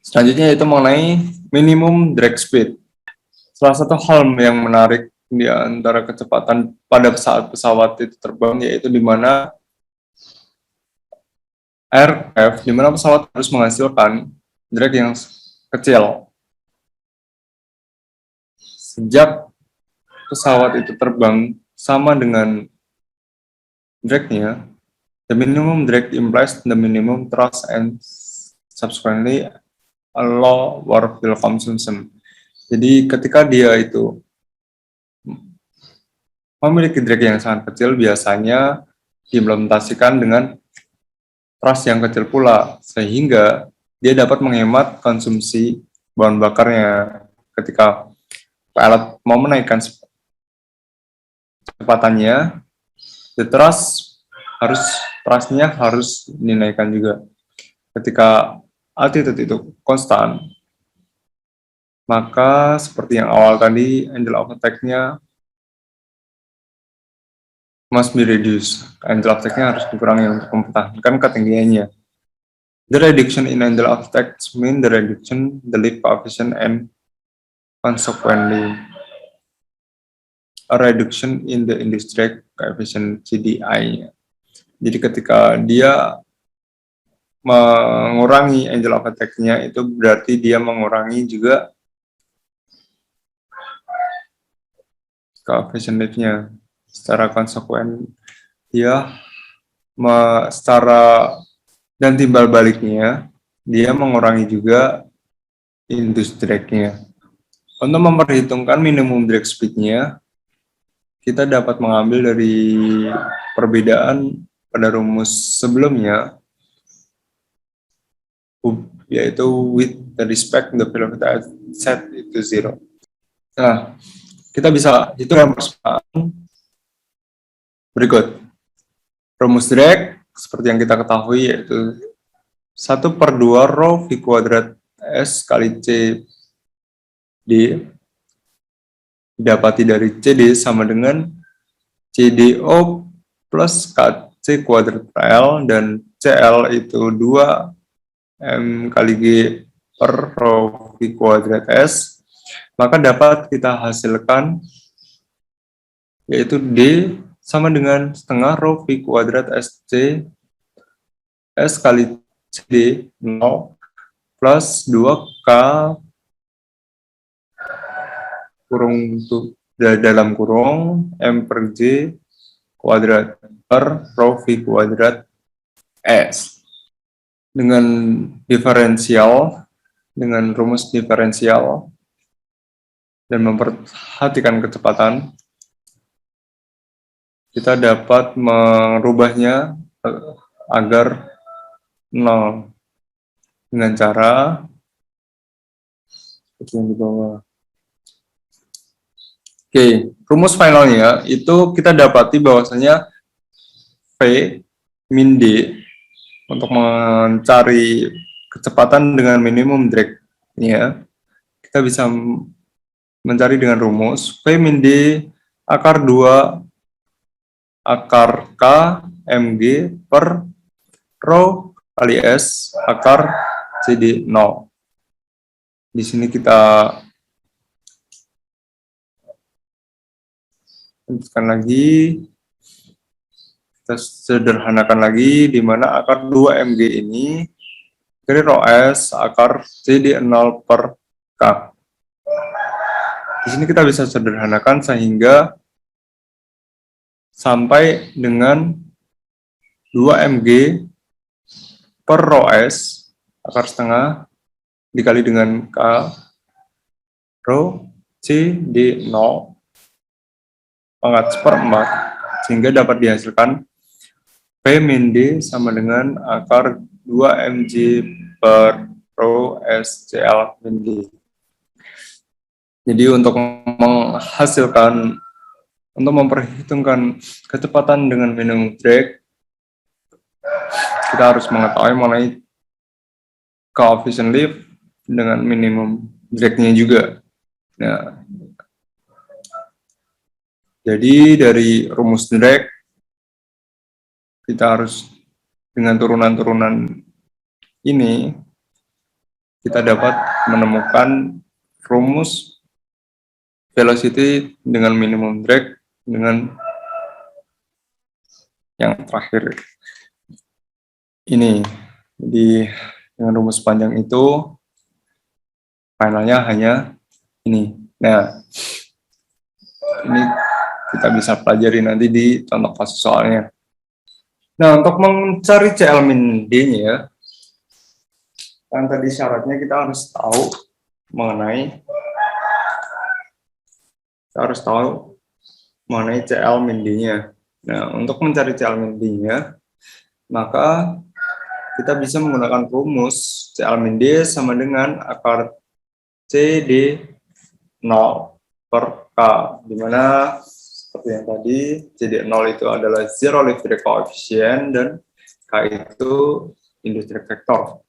Selanjutnya yaitu mengenai minimum drag speed. Salah satu hal yang menarik di antara kecepatan pada saat pesawat itu terbang yaitu di mana aircraft, di mana pesawat harus menghasilkan drag yang kecil. Sejak pesawat itu terbang sama dengan drag-nya, the minimum drag implies the minimum thrust and subsequently a lower fuel consumption. Jadi ketika dia itu memiliki drag yang sangat kecil, biasanya diimplementasikan dengan thrust yang kecil pula, sehingga dia dapat menghemat konsumsi bahan bakarnya. Ketika pilot mau menaikkan kecepatannya, thrustnya harus dinaikkan juga. Ketika altitude itu konstan, maka seperti yang awal tadi, angle of attack-nya must be reduced. Angle of attack-nya harus dikurangi untuk mempertahankan ketinggiannya. The reduction in angle of attack mean the reduction the lift coefficient and consequently a reduction in the induced drag coefficient CDI. Jadi ketika dia mengurangi angle of attack-nya, itu berarti dia mengurangi juga coefficient lift-nya. Secara konsekuen, dia secara dan timbal baliknya, dia mengurangi juga induced drag-nya. Untuk memperhitungkan minimum drag speed-nya, kita dapat mengambil dari perbedaan pada rumus sebelumnya, yaitu with the respect the velocity set itu 0. Nah, kita bisa hitung yang persamaan berikut. Rumus drag seperti yang kita ketahui yaitu 1/2 rho V kuadrat S kali C D didapati dari CD sama dengan CDO plus KC kuadrat L, dan CL itu 2 M kali G per rho V kuadrat S, maka dapat kita hasilkan yaitu D sama dengan setengah rho V kuadrat SC S kali CD 0 plus 2K kurung dalam kurung M per G kuadrat per rho V kuadrat S. Dengan rumus diferensial dan memperhatikan kecepatan, kita dapat merubahnya agar 0 dengan cara seperti yang di bawah. Oke, rumus finalnya itu kita dapati bahwasanya V min D untuk mencari kecepatan dengan minimum drag-nya, kita bisa mencari dengan rumus V min D akar 2 akar K MG per rho kali S akar CD 0. Di sini kita lanjutkan lagi, kita sederhanakan lagi, di mana akar 2 MG ini dari rho S akar CD 0 per K. Di sini kita bisa sederhanakan sehingga sampai dengan 2 MG per rho S akar setengah dikali dengan K rho CD 0 pangkat 1/4, sehingga dapat dihasilkan V min D sama dengan akar 2 mg per rho SCL min D. Jadi untuk memperhitungkan kecepatan dengan minimum drag, kita harus mengetahui mengenai coefficient lift dengan minimum drag-nya juga. Nah, jadi dari rumus drag, kita harus dengan turunan-turunan ini, kita dapat menemukan rumus velocity dengan minimum drag dengan yang terakhir ini. Jadi dengan rumus panjang itu finalnya hanya ini. Nah, ini kita bisa pelajari nanti di contoh kasus soalnya. Nah, untuk mencari CL min D-nya, kan tadi syaratnya kita harus tahu mengenai CL min D-nya. Nah, untuk mencari CL min D-nya, maka kita bisa menggunakan rumus CL min D sama dengan akar CD 0 per K, di mana seperti yang tadi, CD0 itu adalah zero lift coefficient dan K itu industri vektor.